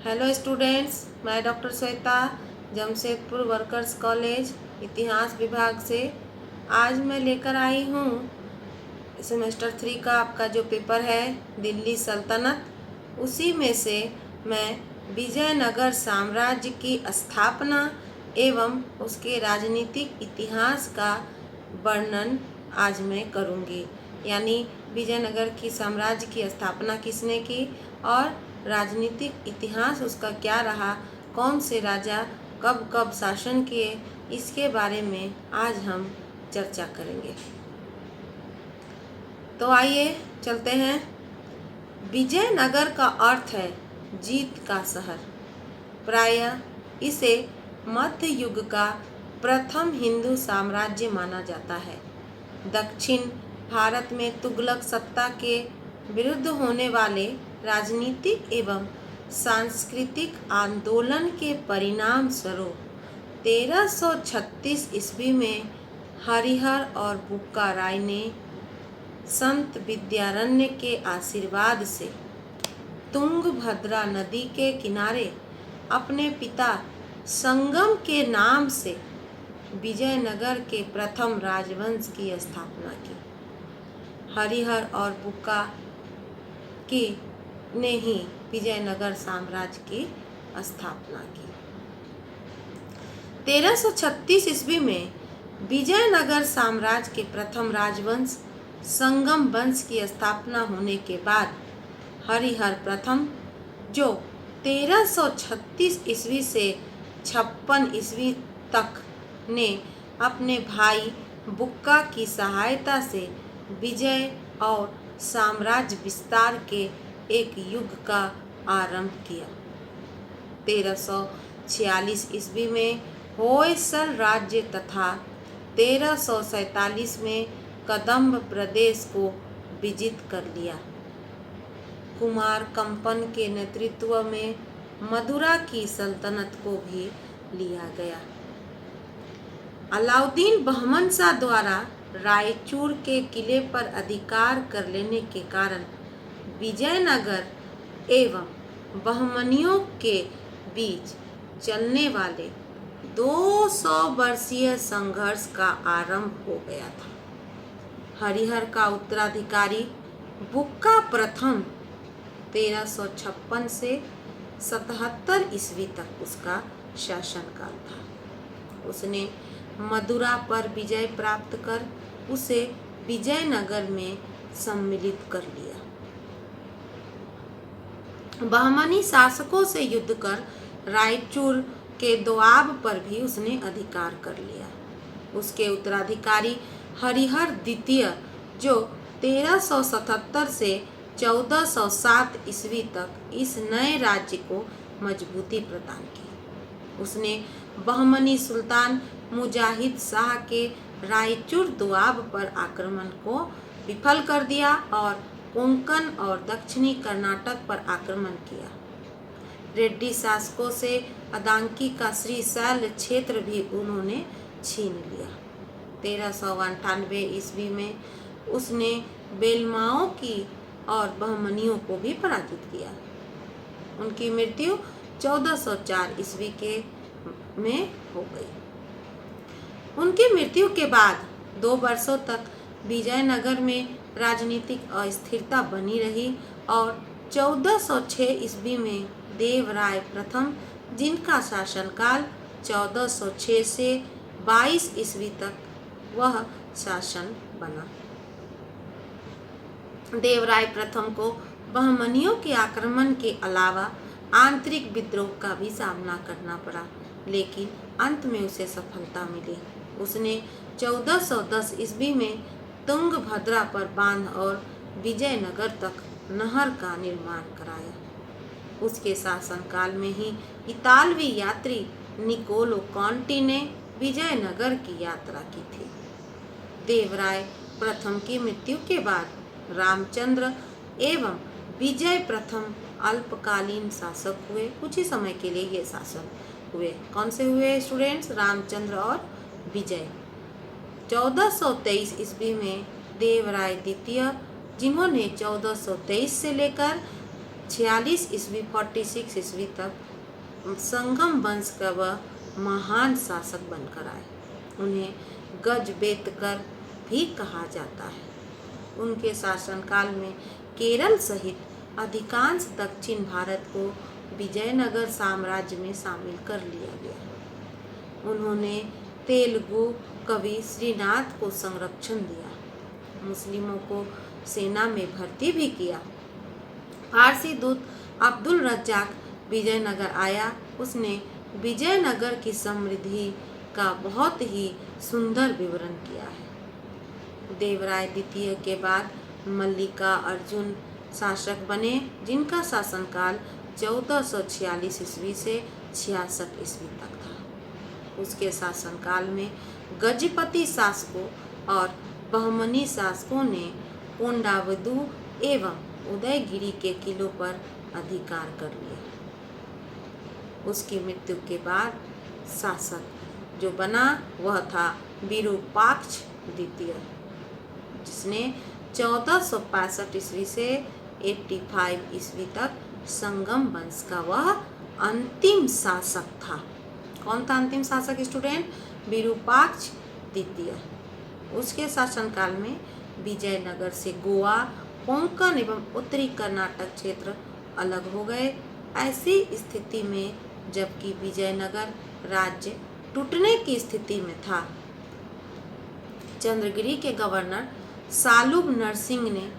Hello students, मैं doctor Shweta Jamshedpur workers college इतिहास विभाग से आज मैं लेकर आई हूँ सेमेस्टर 3 का आपका जो पेपर है दिल्ली सल्तनत, उसी में से मैं विजयनगर साम्राज्य की स्थापना एवं उसके राजनीतिक इतिहास का वर्णन आज मैं करूँगी। यानी विजयनगर की साम्राज्य की स्थापना किसने की और राजनीतिक इतिहास उसका क्या रहा, कौन से राजा कब कब शासन किए, इसके बारे में आज हम चर्चा करेंगे। तो आइए चलते हैं। विजयनगर का अर्थ है जीत का शहर। प्रायः इसे मध्य युग का प्रथम हिंदू साम्राज्य माना जाता है। दक्षिण भारत में तुगलक सत्ता के विरुद्ध होने वाले राजनीतिक एवं सांस्कृतिक आंदोलन के परिणाम स्वरूप 1336 ईस्वी में हरिहर और बुक्का राय ने संत विद्यारण्य के आशीर्वाद से तुंगभद्रा नदी के किनारे अपने पिता संगम के नाम से विजयनगर के प्रथम राजवंश की स्थापना की। हरिहर और बुक्का की ने ही विजयनगर साम्राज्य की स्थापना की। 1336 ईस्वी में विजयनगर साम्राज्य के प्रथम राजवंश संगम वंश की स्थापना होने के बाद हरिहर प्रथम, जो 1336 ईस्वी से 56 ईस्वी तक ने अपने भाई बुक्का की सहायता से विजय और साम्राज्य विस्तार के एक युग का आरंभ किया। 1346 ईस्वी में होयसल राज्य तथा 1347 में कदम्ब प्रदेश को विजित कर लिया। कुमार कंपन के नेतृत्व में मदुरा की सल्तनत को भी लिया गया। अलाउद्दीन बहमन शाह द्वारा रायचूर के किले पर अधिकार कर लेने के कारण विजयनगर एवं बहमनियों के बीच चलने वाले 200 वर्षीय संघर्ष का आरंभ हो गया था। हरिहर का उत्तराधिकारी बुक्का प्रथम 1356 से 77 ईस्वी तक उसका शासनकाल था। उसने मदुरा पर विजय प्राप्त कर उसे विजयनगर में सम्मिलित कर लिया। बहमनी शासकों से युद्ध कर रायचूर के दोआब पर भी उसने अधिकार कर लिया। उसके उत्तराधिकारी हरिहर द्वितीय, जो 1377 से 1407 ईस्वी तक इस नए राज्य को मजबूती प्रदान की। उसने बहमनी सुल्तान मुजाहिद शाह के रायचूर दोआब पर आक्रमण को विफल कर दिया और कोंकण और दक्षिणी कर्नाटक पर आक्रमण किया। रेड्डी शासकों से अदांकी का श्रीशैल क्षेत्र भी उन्होंने छीन लिया। 1398 ईस्वी में उसने बेलमाओं की और बहमनियों को भी पराजित किया। उनकी मृत्यु 1404 ईस्वी के में हो गई। उनकी मृत्यु के बाद 2 वर्षों तक विजयनगर में राजनीतिक अस्थिरता बनी रही और 1406 ईस्वी में देवराय प्रथम, जिनका शासनकाल 1406 से 22 ईस्वी तक वह शासन बना। देवराय प्रथम को बहमनियों के आक्रमण के अलावा आंतरिक विद्रोह का भी सामना करना पड़ा, लेकिन अंत में उसे सफलता मिली। उसने 1410 ईस्वी में तुंगभद्रा पर बांध और विजयनगर तक नहर का निर्माण कराया। उसके शासनकाल में ही इतालवी यात्री निकोलो कॉन्टी ने विजयनगर की यात्रा की थी। देवराय प्रथम की मृत्यु के बाद रामचंद्र एवं विजय प्रथम अल्पकालीन शासक हुए। कुछ ही समय के लिए ये शासक हुए। कौन से हुए स्टूडेंट्स? रामचंद्र और विजय। 1423 ईस्वी में देवराय द्वितीय, जिन्होंने 1423 से लेकर 46 ईस्वी 46 ईस्वी तक संगम वंश का वह महान शासक बनकर आए। उन्हें गजबेतकर भी कहा जाता है। उनके शासनकाल में केरल सहित अधिकांश दक्षिण भारत को विजयनगर साम्राज्य में शामिल कर लिया गया। उन्होंने तेलुगु कवि श्रीनाथ को संरक्षण दिया, मुस्लिमों को सेना में भर्ती भी किया। फारसी दूत अब्दुल रज्जाक विजयनगर आया। उसने विजयनगर की समृद्धि का बहुत ही सुंदर विवरण किया है। देवराय द्वितीय के बाद मल्लिका अर्जुन शासक बने, जिनका शासनकाल 1446 ईस्वी से 66 ईस्वी तक था। उसके शासनकाल में गजपति शासकों और बहमनी शासकों ने कोंडावदु एवं उदयगिरी के किलों पर अधिकार कर लिया। उसकी मृत्यु के बाद शासक जो बना वह था विरूपाक्ष द्वितीय, जिसने 1465 ईस्वी से 85 ईस्वी तक संगम वंश का वह अंतिम शासक था। कौन था अंतिम शासक स्टूडेंट? विरूपाक्ष द्वितीय। उसके शासनकाल में विजयनगर से गोवा, कोंकण एवं उत्तरी कर्नाटक क्षेत्र अलग हो गए। ऐसी स्थिति में जबकि विजयनगर राज्य टूटने की स्थिति में था, चंद्रगिरी के गवर्नर सालुब नरसिंह ने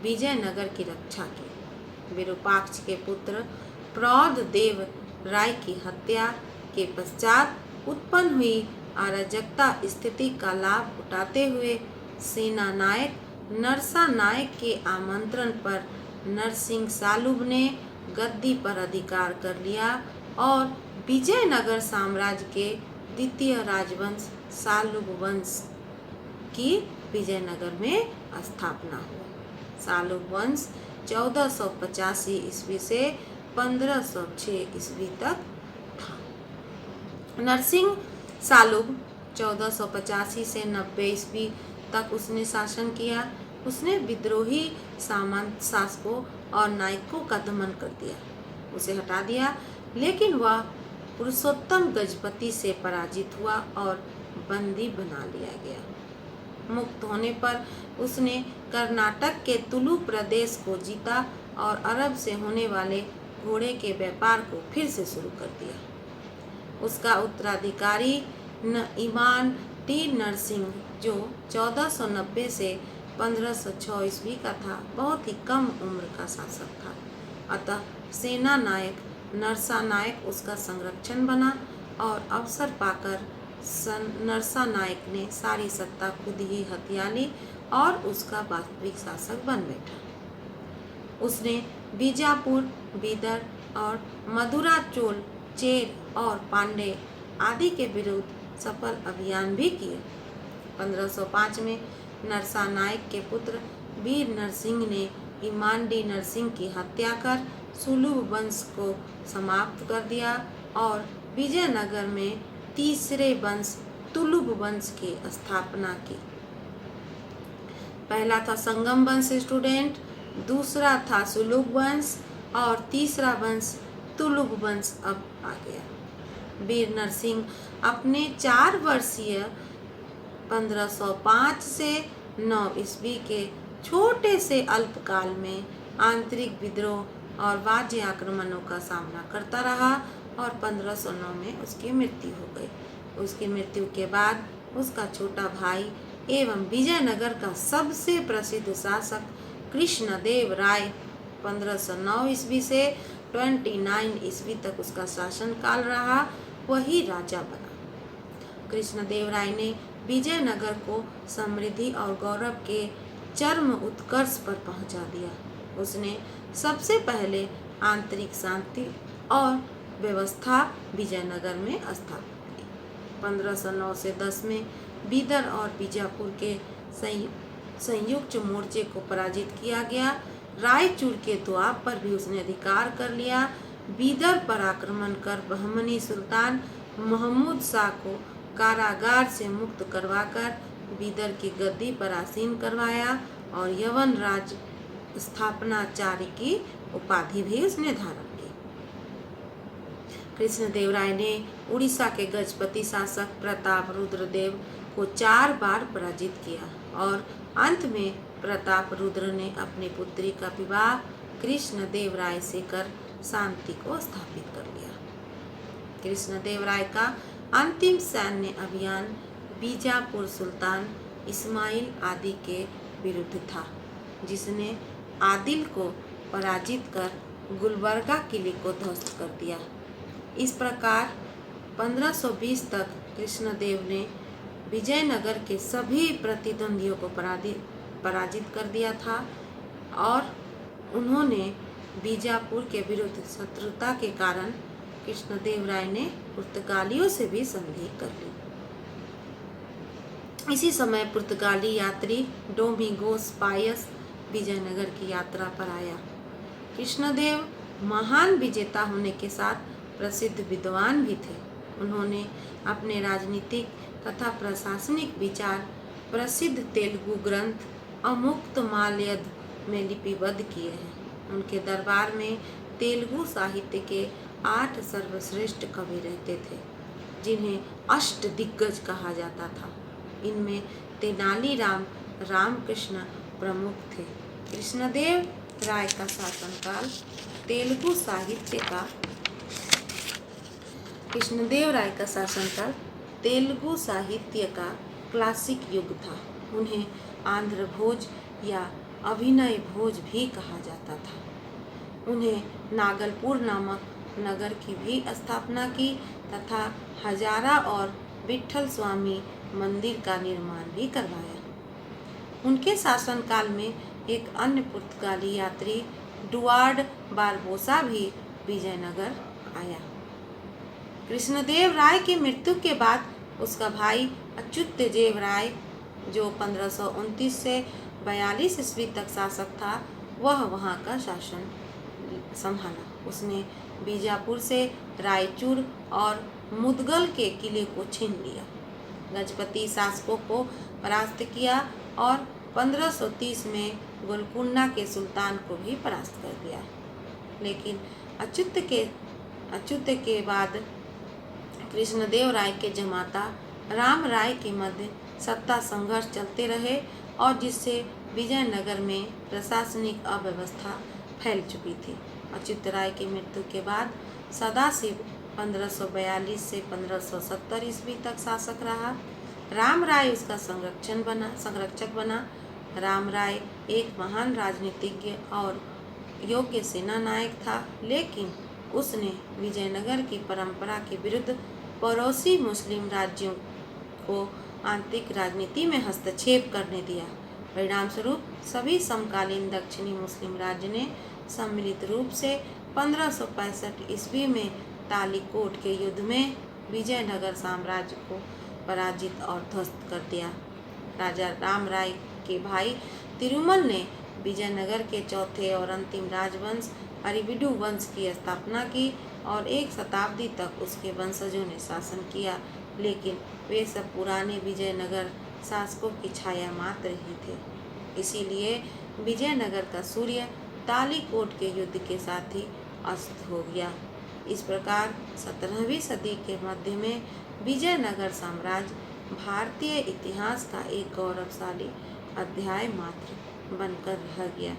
विजयनगर की रक्षा की। विरूपाक्ष के पुत्र प्रौढ़ देव राय की हत्या के पश्चात उत्पन्न हुई अराजकता स्थिति का लाभ उठाते हुए सेना नायक नरसा नायक के आमंत्रण पर नरसिंह सालुब ने गद्दी पर अधिकार कर लिया और विजयनगर साम्राज्य के द्वितीय राजवंश सालुब वंश की विजयनगर में स्थापना हुई। सालुब वंश 1485 ईस्वी से 1506 ईस्वी तक था। नरसिंह सालुब 1485 से 90 ईस्वी तक उसने शासन किया। उसने विद्रोही सामंत शासकों और नायकों का दमन कर दिया, उसे हटा दिया, लेकिन वह पुरुषोत्तम गजपति से पराजित हुआ और बंदी बना लिया गया। मुक्त होने पर उसने कर्नाटक के तुलु प्रदेश को जीता और अरब से होने वाले घोड़े के व्यापार को फिर से शुरू कर दिया। उसका उत्तराधिकारी इमाम टी नरसिंह जो 1490 से 1506 ईस्वी का था, बहुत ही कम उम्र का शासक था। अतः सेना नायक नरसा नायक उसका संरक्षण बना और अवसर पाकर नरसा नायक ने सारी सत्ता खुद ही हथिया ली और उसका वास्तविक शासक बन बैठा। उसने बीजापुर, बीदर और मदुरा, चोल, चेर और पांडे आदि के विरुद्ध सफल अभियान भी किए। 1505 में नरसा नायक के पुत्र वीर नरसिंह ने इमांडी नरसिंह की हत्या कर सुलुभ वंश को समाप्त कर दिया और विजयनगर में तीसरे वंश तुलुभ वंश की स्थापना की। पहला था संगम वंश स्टूडेंट, दूसरा था सुलुभ वंश और तीसरा वंश तुलुभ वंश अब आ गया। वीर नरसिंह अपने 4 वर्षीय 1505 से 9 ईस्वी के छोटे से अल्पकाल में आंतरिक विद्रोह और बाह्य आक्रमणों का सामना करता रहा और 1509 में उसकी मृत्यु हो गई। उसकी मृत्यु के बाद उसका छोटा भाई एवं विजयनगर का सबसे प्रसिद्ध शासक कृष्णदेव राय 1509 ईस्वी से 29 ईस्वी तक उसका शासन काल रहा, वही राजा बना। कृष्णदेव राय ने विजयनगर को समृद्धि और गौरव के चरम उत्कर्ष पर पहुंचा दिया। उसने सबसे पहले आंतरिक शांति और व्यवस्था विजयनगर में स्थापित की। 1509 से 10 में बीदर और बीजापुर के संयुक्त मोर्चे को पराजित किया गया। रायचूर के दोआब पर भी उसने अधिकार कर लिया। बीदर पर आक्रमण कर बहमनी सुल्तान महमूद शाह को कारागार से मुक्त करवाकर बीदर की गद्दी पर आसीन करवाया और यवन राज स्थापनाचार्य की उपाधि भी उसने धारण की। कृष्णदेवराय ने उड़ीसा के गजपति शासक प्रताप रुद्रदेव को 4 बार पराजित किया और अंत में प्रताप रुद्र ने अपनी पुत्री का विवाह कृष्णदेवराय से कर शांति को स्थापित कर लिया। कृष्णदेवराय का अंतिम सैन्य अभियान बीजापुर सुल्तान इस्माइल आदि के विरुद्ध था, जिसने आदिल को पराजित कर गुलबर्गा किले को ध्वस्त कर दिया। इस प्रकार 1520 तक कृष्णदेव ने विजयनगर के सभी प्रतिद्वंदियों को पराजित कर दिया था और उन्होंने बीजापुर के विरुद्ध शत्रुता के कारण कृष्णदेवराय ने पुर्तगालियों से भी संधि कर ली। इसी समय पुर्तगाली यात्री डोमिंगोस पायस विजयनगर की यात्रा पर आया। कृष्णदेव महान विजेता होने के साथ प्रसिद्ध विद्वान भी थे। उन्होंने अपने राजनीतिक तथा प्रशासनिक विचार प्रसिद्ध तेलुगु ग्रंथ अमुक्तमाल्यद में लिपिबद्ध किए हैं। उनके दरबार में तेलुगु साहित्य के 8 सर्वश्रेष्ठ कवि रहते थे, जिन्हें अष्ट दिग्गज कहा जाता था। इनमें तेनालीराम रामकृष्ण प्रमुख थे। कृष्णदेव राय का शासनकाल तेलुगु साहित्य का क्लासिक युग था। उन्हें आंध्र भोज या अभिनय भोज भी कहा जाता था। उन्हें नागलपुर नामक नगर की भी स्थापना की तथा हजारा और विट्ठल स्वामी मंदिर का निर्माण भी करवाया। उनके शासनकाल में एक अन्य पुर्तगाली यात्री डुआर्ड बारबोसा भी विजयनगर आया। कृष्णदेव राय की मृत्यु के बाद उसका भाई अच्युतदेव राय, जो 1529 से 42 ईस्वी तक शासक था, वह वहां का शासन संभाला। उसने बीजापुर से रायचूर और मुदगल के किले को छीन लिया, गजपति शासकों को परास्त किया और 1530 में गोलकुंडा के सुल्तान को भी परास्त कर दिया। लेकिन अच्युत के बाद कृष्णदेव राय के जमाता राम राय के मध्य सत्ता संघर्ष चलते रहे और जिससे विजयनगर में प्रशासनिक अव्यवस्था फैल चुकी थी। अच्युत राय की मृत्यु के बाद सदाशिव 1542 से 1570 ईस्वी तक शासक रहा। राम राय उसका संरक्षक बना। राम राय एक महान राजनीतिज्ञ और योग्य सेना नायक था, लेकिन उसने विजयनगर की परंपरा के विरुद्ध पड़ोसी मुस्लिम राज्यों को आंतरिक राजनीति में हस्तक्षेप करने दिया। परिणामस्वरूप सभी समकालीन दक्षिणी मुस्लिम राज्य ने सम्मिलित रूप से 1565 ईस्वी में तालीकोट के युद्ध में विजयनगर साम्राज्य को पराजित और ध्वस्त कर दिया। राजा राम राय के भाई तिरुमल ने विजयनगर के चौथे और अंतिम राजवंश अरिविडु वंश की स्थापना की और 1 शताब्दी तक उसके वंशजों ने शासन किया, लेकिन वे सब पुराने विजयनगर शासकों की छाया मात्र ही थे। इसीलिए विजयनगर का सूर्य तालीकोट के युद्ध के साथ ही अस्त हो गया। इस प्रकार 17वीं सदी के मध्य में विजयनगर साम्राज्य भारतीय इतिहास का एक गौरवशाली अध्याय मात्र बनकर रह गया।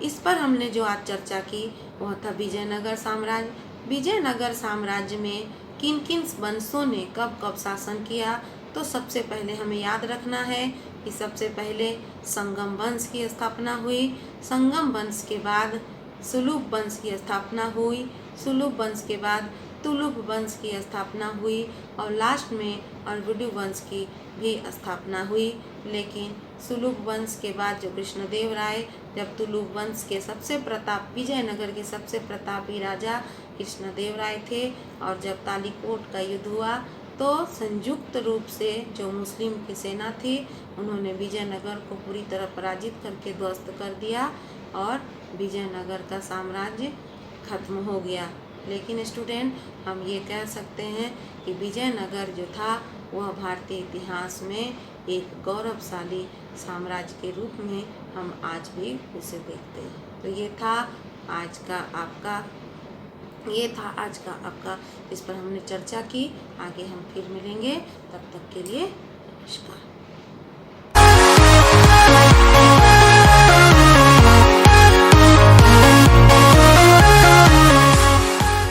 इस पर हमने जो आज चर्चा की वह था विजयनगर साम्राज्य। विजयनगर साम्राज्य में किन किन वंशों ने कब कब शासन किया, तो सबसे पहले हमें याद रखना है कि सबसे पहले संगम वंश की स्थापना हुई। संगम वंश के बाद सुलुभ वंश की स्थापना हुई। सुलुभ वंश के बाद तुलुभ वंश की स्थापना हुई और लास्ट में अरगुडु वंश की भी स्थापना हुई। लेकिन सुलुभ वंश के बाद जो कृष्णदेव राय, जब तुलुभ वंश के विजयनगर के सबसे प्रतापी राजा कृष्णदेव राय थे और जब तालीकोट का युद्ध हुआ तो संयुक्त रूप से जो मुस्लिम की सेना थी उन्होंने विजयनगर को पूरी तरह पराजित करके ध्वस्त कर दिया और विजयनगर का साम्राज्य खत्म हो गया। लेकिन स्टूडेंट हम ये कह सकते हैं कि विजयनगर जो था वह भारतीय इतिहास में एक गौरवशाली साम्राज्य के रूप में हम आज भी उसे देखते हैं। तो ये था आज का आपका इस पर हमने चर्चा की। आगे हम फिर मिलेंगे, तब तक के लिए नमस्कार।